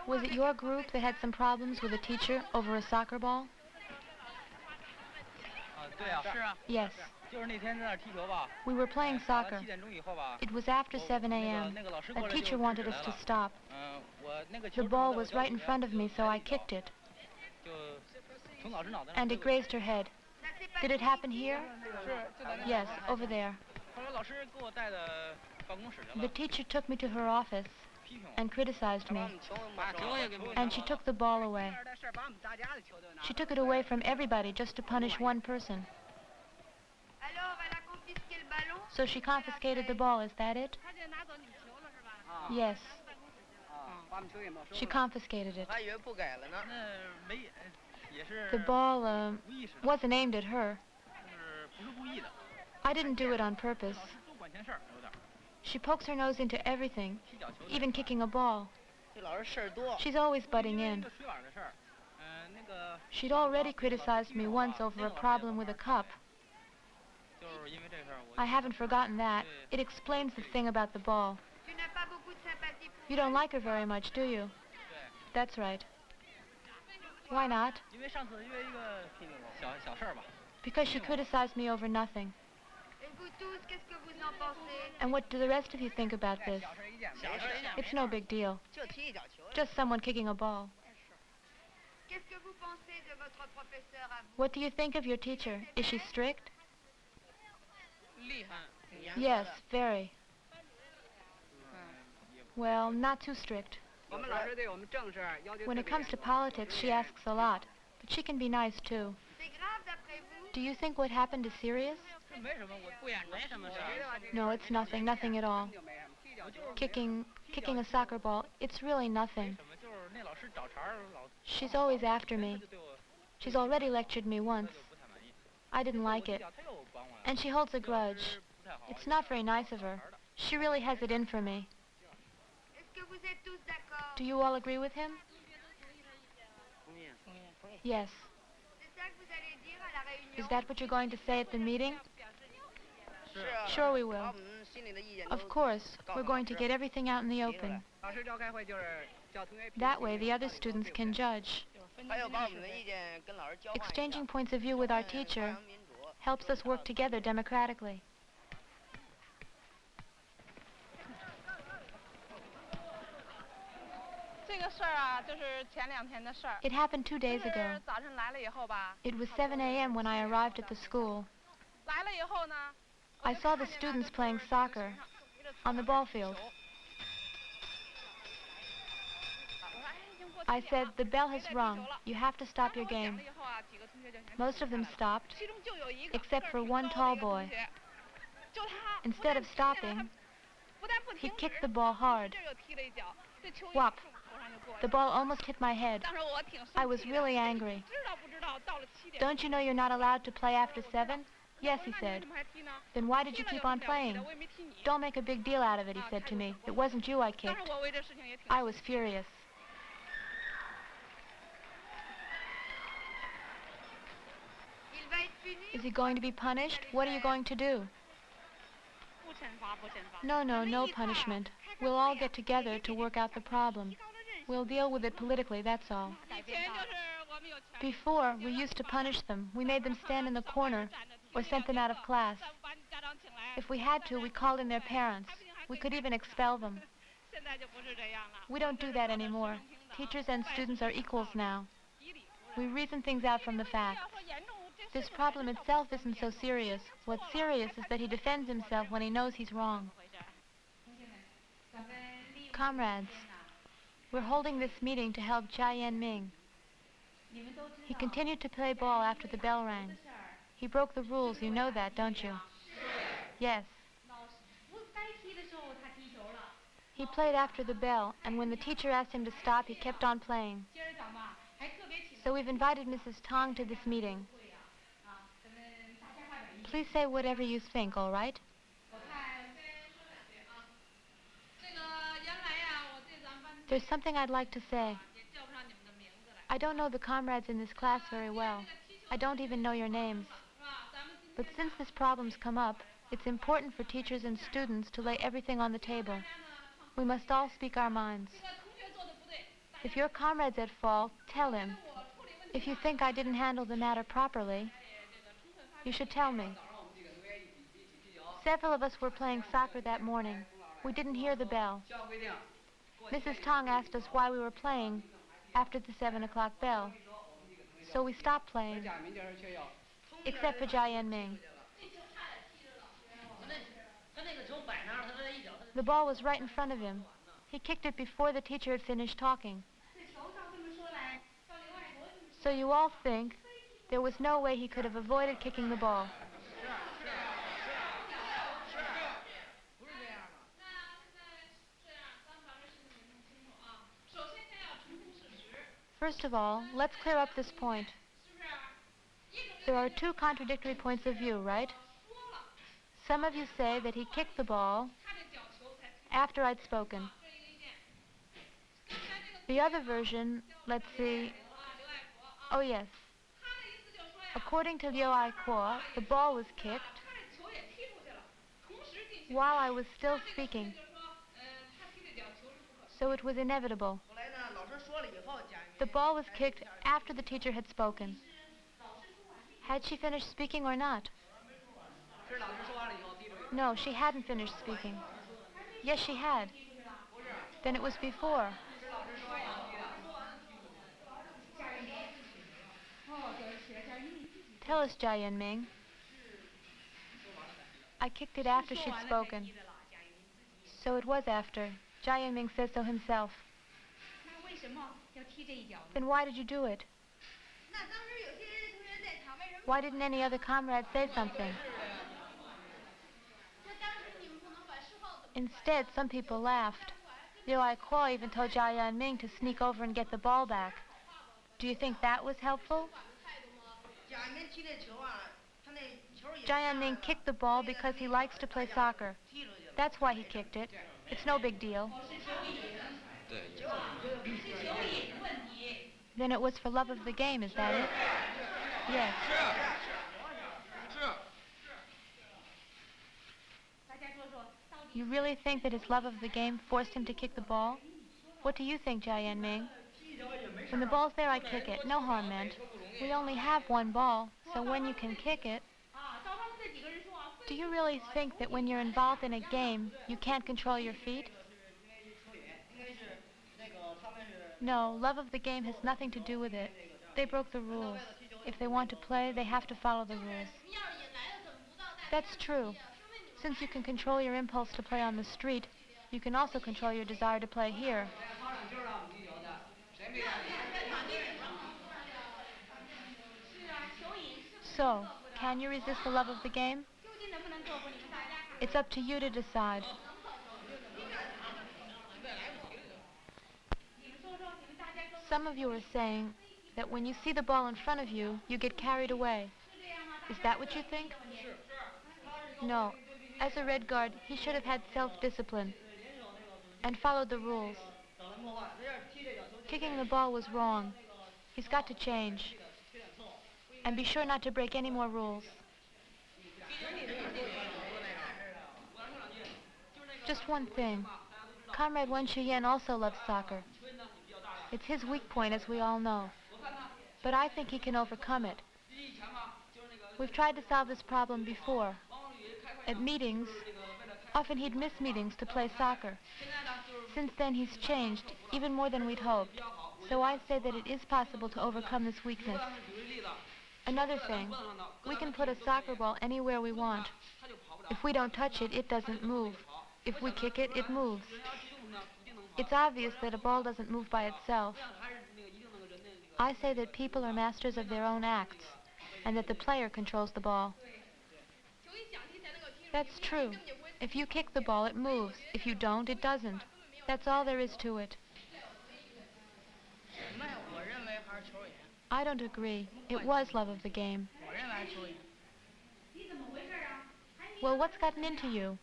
Was it your group that had some problems with a teacher over a soccer ball? Yes. We were playing soccer. It was after 7 a.m. A teacher wanted us to stop. The ball was right in front of me, so I kicked it. And it grazed her head. Did it happen here? Yes, over there. The teacher took me to her office and criticized me. And she took the ball away. She took it away from everybody just to punish one person. So she confiscated the ball, is that it? Yes. She confiscated it. The ball wasn't aimed at her. I didn't do it on purpose. She pokes her nose into everything, even kicking a ball. She's always butting in. She'd already criticized me once over a problem with a cup. I haven't forgotten that. It explains the thing about the ball. You don't like her very much, do you? That's right. Why not? Because she criticized me over nothing. And what do the rest of you think about this? It's no big deal. Just someone kicking a ball. What do you think of your teacher? Is she strict? Yes, very. Well, not too strict. When it comes to politics, she asks a lot, but she can be nice too. Do you think what happened is serious? No, it's nothing, nothing at all. Kicking a soccer ball, it's really nothing. She's always after me. She's already lectured me once. I didn't like it. And she holds a grudge. It's not very nice of her. She really has it in for me. Do you all agree with him? Yes. Is that what you're going to say at the meeting? Sure we will. Of course, we're going to get everything out in the open. That way the other students can judge. Exchanging points of view with our teacher helps us work together democratically. It happened 2 days ago. It was 7 a.m. when I arrived at the school. I saw the students playing soccer on the ball field. I said, "The bell has rung. You have to stop your game." Most of them stopped, except for one tall boy. Instead of stopping, he kicked the ball hard. Whop! The ball almost hit my head. I was really angry. "Don't you know you're not allowed to play after 7? "Yes," he said. "Then why did you keep on playing?" "Don't make a big deal out of it," he said to me. "It wasn't you I kicked." I was furious. Is he going to be punished? What are you going to do? No, no punishment. We'll all get together to work out the problem. We'll deal with it politically, that's all. Before, we used to punish them. We made them stand in the corner or sent them out of class. If we had to, we called in their parents. We could even expel them. We don't do that anymore. Teachers and students are equals now. We reason things out from the facts. This problem itself isn't so serious. What's serious is that he defends himself when he knows he's wrong. Comrades, we're holding this meeting to help Jia Yanming. He continued to play ball after the bell rang. He broke the rules, you know that, don't you? Yes. He played after the bell, and when the teacher asked him to stop, he kept on playing. So we've invited Mrs. Tong to this meeting. Please say whatever you think, all right? There's something I'd like to say. I don't know the comrades in this class very well. I don't even know your names. But since this problem's come up, it's important for teachers and students to lay everything on the table. We must all speak our minds. If your comrade's at fault, tell him. If you think I didn't handle the matter properly, you should tell me. Several of us were playing soccer that morning. We didn't hear the bell. Mrs. Tong asked us why we were playing after the 7 o'clock bell. So we stopped playing, except for Jia Yanming. The ball was right in front of him. He kicked it before the teacher had finished talking. So you all think there was no way he could have avoided kicking the ball. First of all, let's clear up this point. There are two contradictory points of view, right? Some of you say that he kicked the ball after I'd spoken. The other version, let's see. Oh yes. According to Liu Aikuo, the ball was kicked while I was still speaking. So it was inevitable. The ball was kicked after the teacher had spoken. Had she finished speaking or not? No, she hadn't finished speaking. Yes, she had. Then it was before. Tell us, Jia Yanming. I kicked it after she'd spoken. So it was after. Jia Yanming says so himself. Then why did you do it? Why didn't any other comrade say something? Instead, some people laughed. Liu Aikuo even told Jia Yanming to sneak over and get the ball back. Do you think that was helpful? Jia Yanming kicked the ball because he likes to play soccer. That's why he kicked it. It's no big deal. Then it was for love of the game, is that it? Yes. You really think that his love of the game forced him to kick the ball? What do you think, Jia Yanming? When the ball's there, I kick it. No harm meant. We only have one ball, so when you can kick it... Do you really think that when you're involved in a game, you can't control your feet? No, love of the game has nothing to do with it. They broke the rules. If they want to play, they have to follow the rules. That's true. Since you can control your impulse to play on the street, you can also control your desire to play here. So, can you resist the love of the game? It's up to you to decide. Some of you are saying that when you see the ball in front of you, you get carried away. Is that what you think? No. As a red guard, he should have had self-discipline and followed the rules. Kicking the ball was wrong. He's got to change. And be sure not to break any more rules. Just one thing. Comrade Wen Shuyan also loves soccer. It's his weak point, as we all know. But I think he can overcome it. We've tried to solve this problem before. At meetings, often he'd miss meetings to play soccer. Since then, he's changed, even more than we'd hoped. So I say that it is possible to overcome this weakness. Another thing, we can put a soccer ball anywhere we want. If we don't touch it, it doesn't move. If we kick it, it moves. It's obvious that a ball doesn't move by itself. I say that people are masters of their own acts, and that the player controls the ball. That's true. If you kick the ball, it moves. If you don't, it doesn't. That's all there is to it. I don't agree. It was love of the game. Well, what's gotten into you?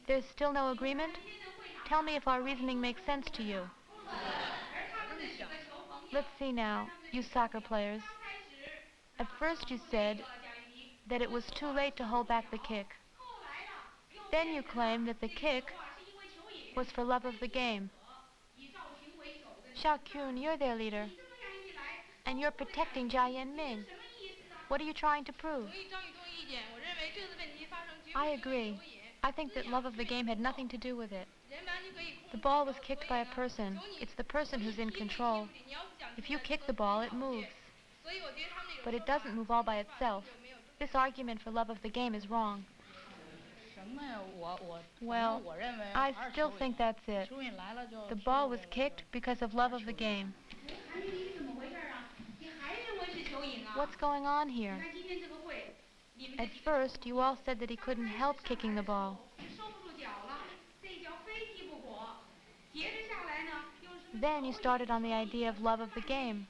There's still no agreement? Tell me if our reasoning makes sense to you. Let's see now, you soccer players. At first you said that it was too late to hold back the kick. Then you claimed that the kick was for love of the game. Xiao Kun, you're their leader. And you're protecting Jia Yanming. What are you trying to prove? I agree. I think that love of the game had nothing to do with it. The ball was kicked by a person. It's the person who's in control. If you kick the ball, it moves. But it doesn't move all by itself. This argument for love of the game is wrong. Well, I still think that's it. The ball was kicked because of love of the game. What's going on here? At first, you all said that he couldn't help kicking the ball. Then you started on the idea of love of the game.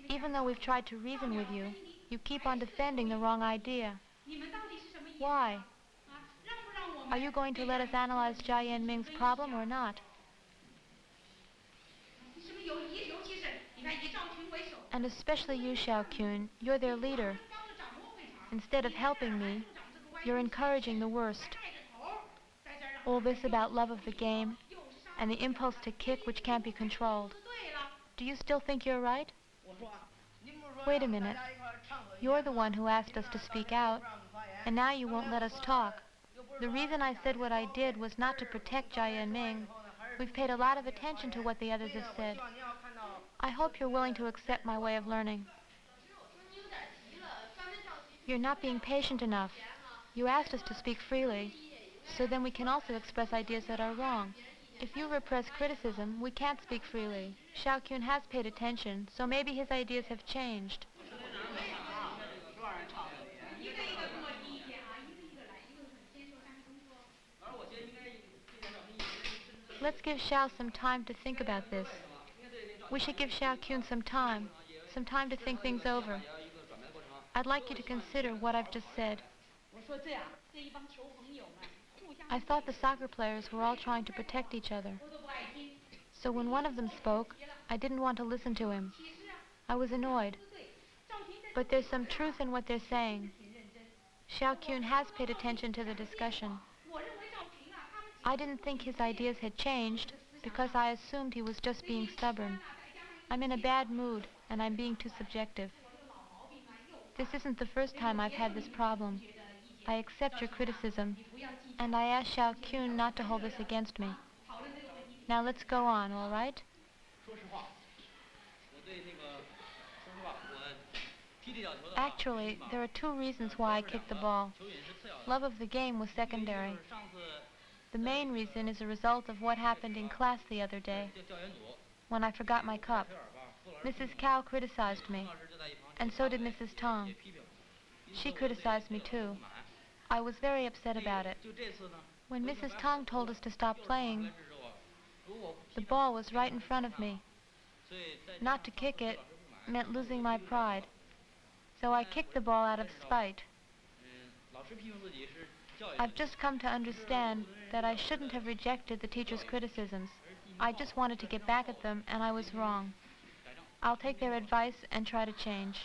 Even though we've tried to reason with you, you keep on defending the wrong idea. Why? Are you going to let us analyze Jia Yanming's problem or not? And especially you, Xiao Kun, you're their leader. Instead of helping me, you're encouraging the worst. All this about love of the game and the impulse to kick which can't be controlled. Do you still think you're right? Wait a minute. You're the one who asked us to speak out, and now you won't let us talk. The reason I said what I did was not to protect Jia Yanming. We've paid a lot of attention to what the others have said. I hope you're willing to accept my way of learning. You're not being patient enough. You asked us to speak freely, so then we can also express ideas that are wrong. If you repress criticism, we can't speak freely. Xiao Kun has paid attention, so maybe his ideas have changed. Let's give Xiao some time to think about this. We should give Xiao Kun some time to think things over. I'd like you to consider what I've just said. I thought the soccer players were all trying to protect each other. So when one of them spoke, I didn't want to listen to him. I was annoyed. But there's some truth in what they're saying. Xiao Kun has paid attention to the discussion. I didn't think his ideas had changed because I assumed he was just being stubborn. I'm in a bad mood and I'm being too subjective. This isn't the first time I've had this problem. I accept your criticism, and I ask Xiao Kun not to hold this against me. Now let's go on, all right? Actually, there are two reasons why I kicked the ball. Love of the game was secondary. The main reason is a result of what happened in class the other day, when I forgot my cup. Mrs. Cao criticized me, and so did Mrs. Tong. She criticized me too. I was very upset about it. When Mrs. Tong told us to stop playing, the ball was right in front of me. Not to kick it meant losing my pride. So I kicked the ball out of spite. I've just come to understand that I shouldn't have rejected the teacher's criticisms. I just wanted to get back at them, and I was wrong. I'll take their advice and try to change.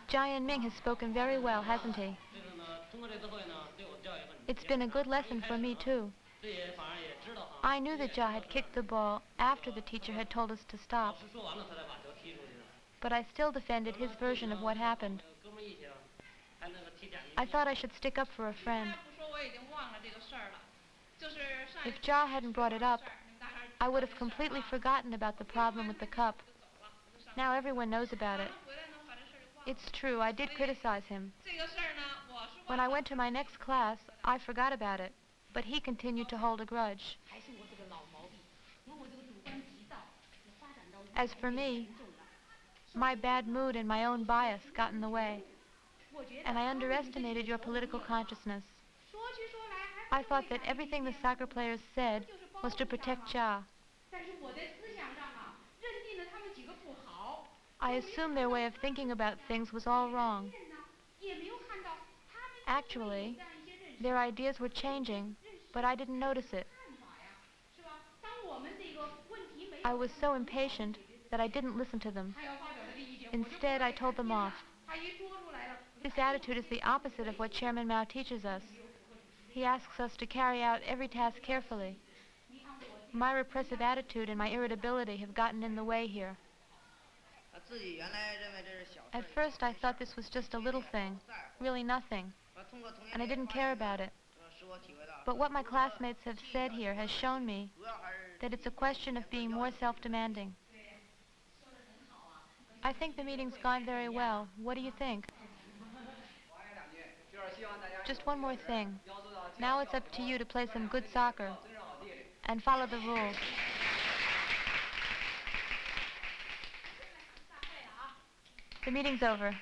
Jia Yanming has spoken very well, hasn't he? It's been a good lesson for me, too. I knew that Jia had kicked the ball after the teacher had told us to stop. But I still defended his version of what happened. I thought I should stick up for a friend. If Jia hadn't brought it up, I would have completely forgotten about the problem with the cup. Now everyone knows about it. It's true, I did criticize him. When I went to my next class, I forgot about it, but he continued to hold a grudge. As for me, my bad mood and my own bias got in the way, and I underestimated your political consciousness. I thought that everything the soccer players said was to protect Jia. I assumed their way of thinking about things was all wrong. Actually, their ideas were changing, but I didn't notice it. I was so impatient that I didn't listen to them. Instead, I told them off. This attitude is the opposite of what Chairman Mao teaches us. He asks us to carry out every task carefully. My repressive attitude and my irritability have gotten in the way here. At first, I thought this was just a little thing, really nothing, and I didn't care about it. But what my classmates have said here has shown me that it's a question of being more self-demanding. I think the meeting's gone very well. What do you think? Just one more thing. Now it's up to you to play some good soccer and follow the rules. The meeting's over.